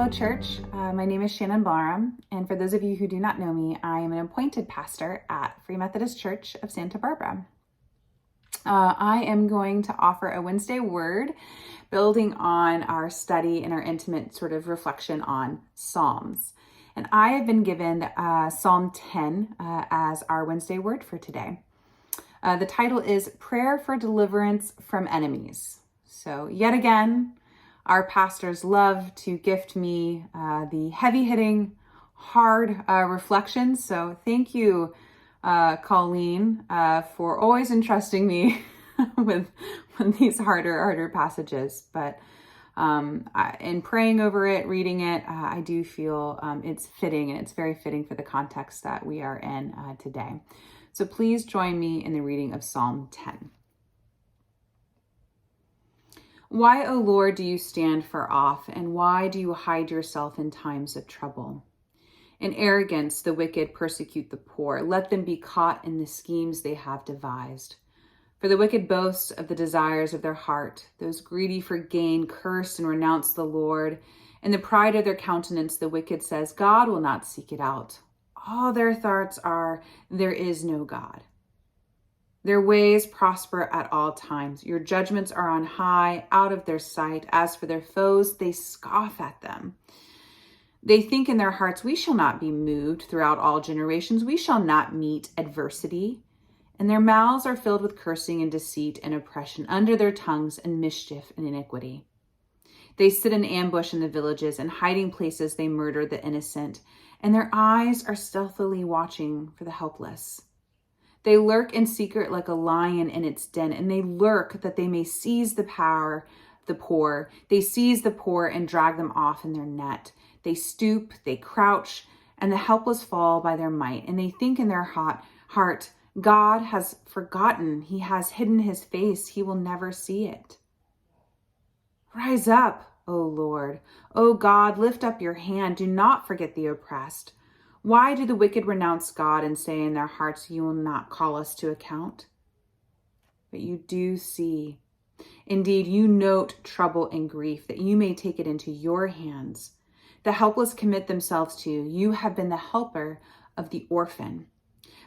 Hello, church. My name is Shannon Balram, and for those of you who do not know me, I am an appointed pastor at Free Methodist Church of Santa Barbara. I am going to offer a Wednesday word building on our study and our intimate sort of reflection on Psalms. And I have been given Psalm 10 as our Wednesday word for today. The title is Prayer for Deliverance from Enemies. So yet again, our pastors love to gift me the heavy-hitting, hard reflections. So thank you, Colleen, for always entrusting me with these harder passages. But in praying over it, reading it, I do feel it's fitting, and it's very fitting for the context that we are in today. So please join me in the reading of Psalm 10. Why, O Lord, do you stand far off, and why do you hide yourself in times of trouble? In arrogance, the wicked persecute the poor. Let them be caught in the schemes they have devised. For the wicked boast of the desires of their heart. Those greedy for gain curse and renounce the Lord. In the pride of their countenance, the wicked says, God will not seek it out. All their thoughts are, there is no God. Their ways prosper at all times. Your judgments are on high, out of their sight. As for their foes, they scoff at them. They think in their hearts, we shall not be moved throughout all generations. We shall not meet adversity. And their mouths are filled with cursing and deceit and oppression. Under their tongues and mischief and iniquity. They sit in ambush in the villages, and hiding places they murder the innocent. And their eyes are stealthily watching for the helpless. They lurk in secret like a lion in its den, and they lurk that they may seize the poor. They seize the poor and drag them off in their net. They stoop, they crouch, and the helpless fall by their might. And they think in their heart, God has forgotten. He has hidden his face. He will never see it. Rise up, O Lord. O God, lift up your hand. Do not forget the oppressed. Why do the wicked renounce God and say in their hearts, you will not call us to account? But you do see. Indeed, you note trouble and grief, that you may take it into your hands. The helpless commit themselves to you. You have been the helper of the orphan.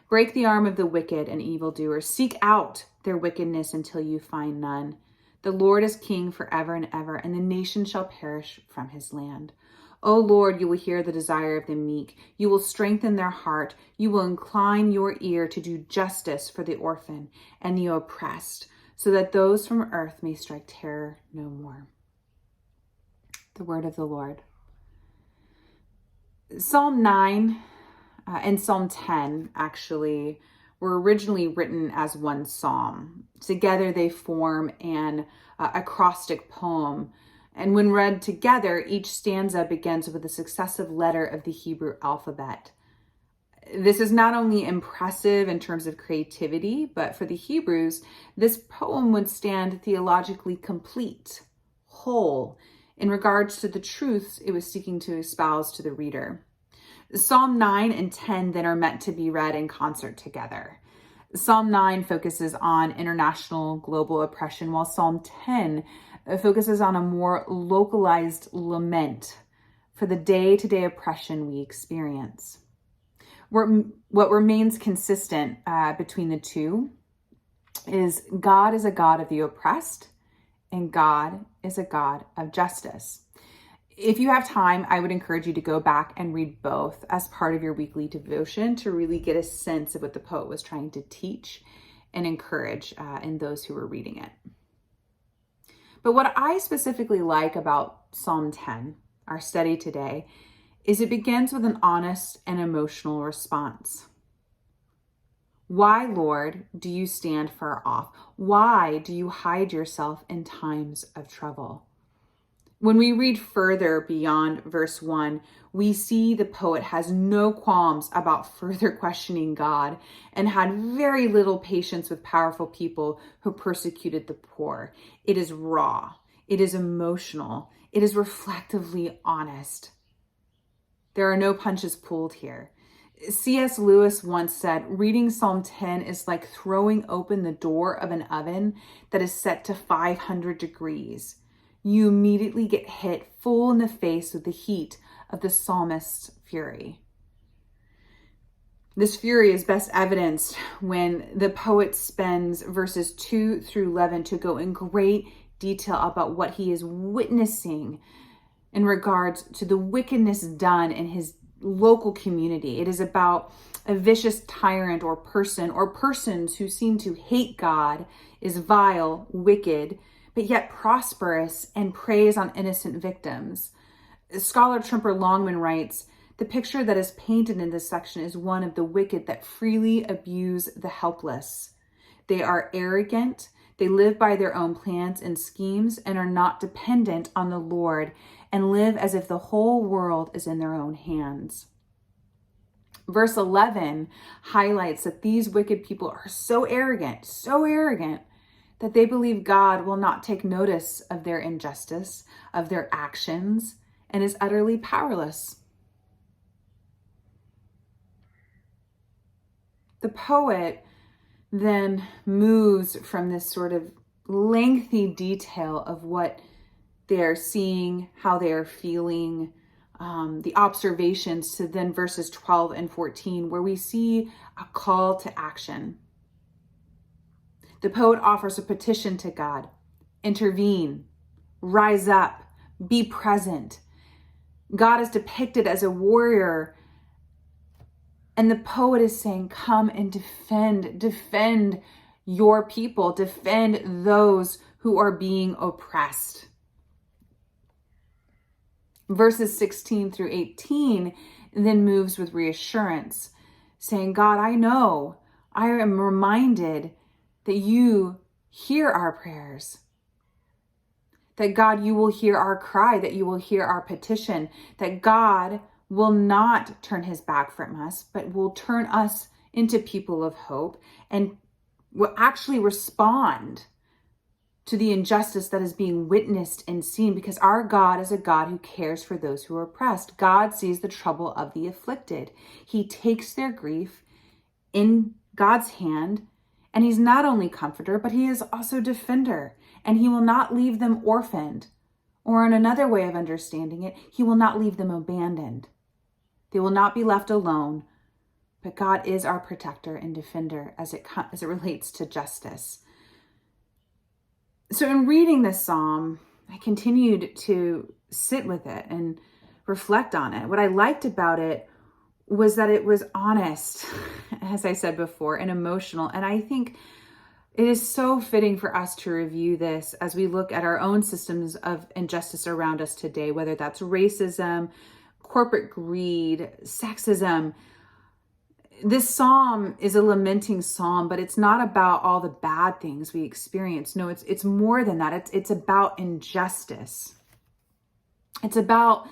Break the arm of the wicked and evildoer. Seek out their wickedness until you find none. The Lord is king forever and ever, and the nation shall perish from his land. O Lord, you will hear the desire of the meek. You will strengthen their heart. You will incline your ear to do justice for the orphan and the oppressed, so that those from earth may strike terror no more. The word of the Lord. Psalm 9 and Psalm 10 actually were originally written as one psalm. Together they form an acrostic poem. And when read together, each stanza begins with a successive letter of the Hebrew alphabet. This is not only impressive in terms of creativity, but for the Hebrews, this poem would stand theologically complete, whole, in regards to the truths it was seeking to espouse to the reader. Psalm 9 and 10 then are meant to be read in concert together. Psalm 9 focuses on international global oppression, while Psalm 10 focuses on a more localized lament for the day-to-day oppression we experience. What remains consistent between the two is God is a God of the oppressed, and God is a God of justice. If you have time, I would encourage you to go back and read both as part of your weekly devotion to really get a sense of what the poet was trying to teach and encourage in those who were reading it. But what I specifically like about Psalm 10, our study today, is it begins with an honest and emotional response. Why, Lord, do you stand far off? Why do you hide yourself in times of trouble? When we read further beyond verse 1, we see the poet has no qualms about further questioning God and had very little patience with powerful people who persecuted the poor. It is raw. It is emotional. It is reflectively honest. There are no punches pulled here. C.S. Lewis once said, reading Psalm 10 is like throwing open the door of an oven that is set to 500 degrees. you immediately get hit full in the face with the heat of the psalmist's fury. This fury is best evidenced when the poet spends verses 2 through 11 to go in great detail about what he is witnessing in regards to the wickedness done in his local community. It is about a vicious tyrant or person or persons who seem to hate God, is vile, wicked, but yet prosperous and preys on innocent victims. Scholar Tremper Longman writes, the picture that is painted in this section is one of the wicked that freely abuse the helpless. They are arrogant, they live by their own plans and schemes and are not dependent on the Lord and live as if the whole world is in their own hands. Verse 11 highlights that these wicked people are so arrogant, that they believe God will not take notice of their injustice, of their actions, and is utterly powerless. The poet then moves from this sort of lengthy detail of what they are seeing, how they are feeling, the observations, to then verses 12 and 14, where we see a call to action. The poet offers a petition to God: intervene, rise up, be present. God is depicted as a warrior, and the poet is saying, come and defend your people, defend those who are being oppressed. Verses 16 through 18 then moves with reassurance, saying, God, I know, I am reminded that you hear our prayers. That God, you will hear our cry, that you will hear our petition, that God will not turn his back from us, but will turn us into people of hope and will actually respond to the injustice that is being witnessed and seen, because our God is a God who cares for those who are oppressed. God sees the trouble of the afflicted. He takes their grief in God's hand, and he's not only comforter, but he is also defender, and he will not leave them orphaned. Or in another way of understanding it, he will not leave them abandoned. They will not be left alone, but God is our protector and defender as it relates to justice. So in reading this psalm, I continued to sit with it and reflect on it. What I liked about it was that it was honest, as I said before, and emotional. And I think it is so fitting for us to review this as we look at our own systems of injustice around us today, whether that's racism, corporate greed, sexism. This psalm is a lamenting psalm, but it's not about all the bad things we experience. No, it's more than that. It's about injustice. It's about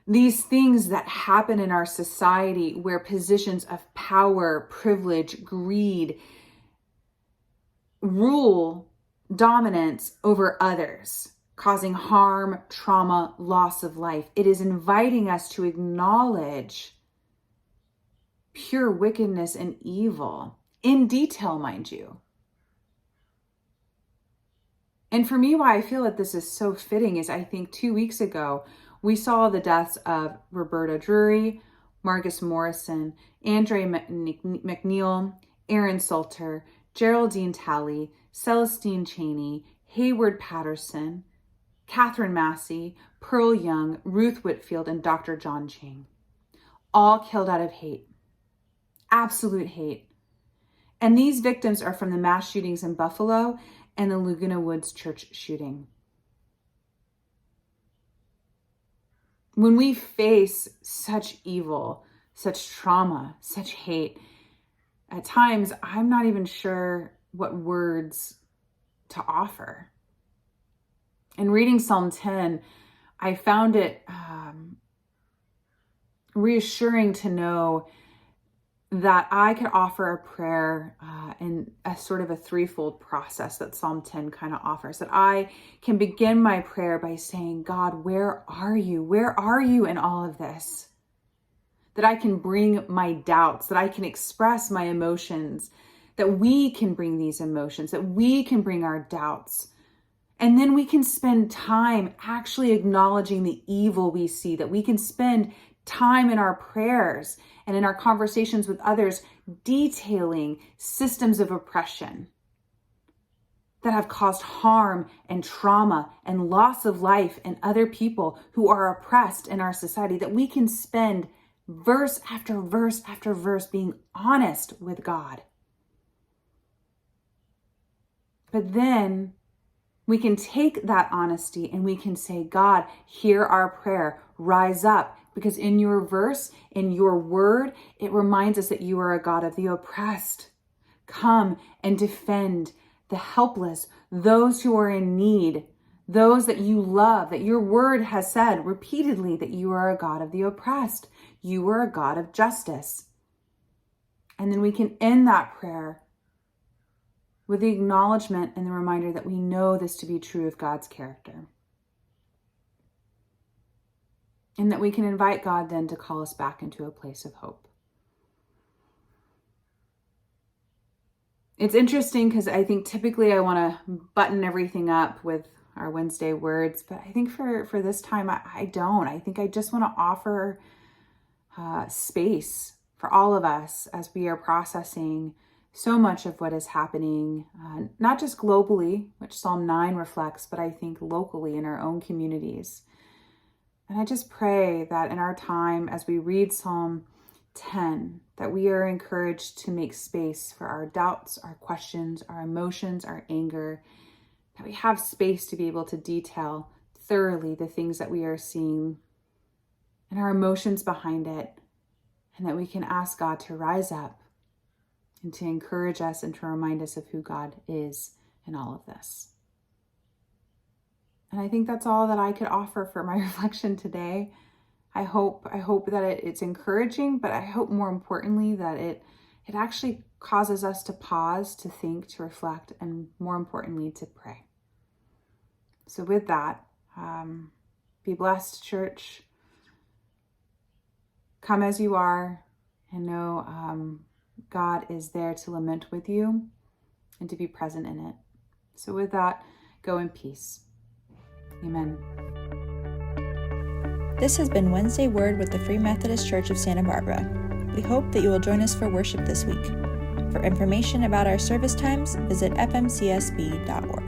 these things that happen in our society where positions of power, privilege, greed rule dominance over others, causing harm, trauma, loss of life. It is inviting us to acknowledge pure wickedness and evil in detail, mind you. And for me, why I feel that this is so fitting is I think 2 weeks ago, we saw the deaths of Roberta Drury, Marcus Morrison, Andre McNeil, Aaron Salter, Geraldine Talley, Celestine Cheney, Hayward Patterson, Catherine Massey, Pearl Young, Ruth Whitfield, and Dr. John Ching. All killed out of hate. Absolute hate. And these victims are from the mass shootings in Buffalo and the Laguna Woods church shooting. When we face such evil, such trauma, such hate, at times I'm not even sure what words to offer. In reading Psalm 10, I found it reassuring to know that I could offer a prayer in a sort of a threefold process that Psalm 10 kind of offers. That I can begin my prayer by saying, God, where are you? Where are you in all of this? That I can bring my doubts, that I can express my emotions, that we can bring these emotions, that we can bring our doubts And then we can spend time actually acknowledging the evil we see, that we can spend time in our prayers and in our conversations with others detailing systems of oppression that have caused harm and trauma and loss of life and other people who are oppressed in our society, that we can spend verse after verse after verse being honest with God. But then we can take that honesty and we can say, God, hear our prayer, rise up. Because in your verse, in your word, it reminds us that you are a God of the oppressed. Come and defend the helpless, those who are in need, those that you love, that your word has said repeatedly that you are a God of the oppressed. You are a God of justice. And then we can end that prayer with the acknowledgement and the reminder that we know this to be true of God's character. And that we can invite God then to call us back into a place of hope. It's interesting because I think typically I want to button everything up with our Wednesday words, but I think for this time I don't. I think I just want to offer space for all of us as we are processing so much of what is happening, not just globally, which Psalm 9 reflects, but I think locally in our own communities. And I just pray that in our time as we read Psalm 10, that we are encouraged to make space for our doubts, our questions, our emotions, our anger, that we have space to be able to detail thoroughly the things that we are seeing and our emotions behind it, and that we can ask God to rise up and to encourage us and to remind us of who God is in all of this. And I think that's all that I could offer for my reflection today. I hope that it's encouraging, but I hope more importantly that it actually causes us to pause, to think, to reflect, and more importantly, to pray. So with that, be blessed, church. Come as you are, and know God is there to lament with you and to be present in it. So with that, go in peace. Amen. This has been Wednesday Word with the Free Methodist Church of Santa Barbara. We hope that you will join us for worship this week. For information about our service times, visit fmcsb.org.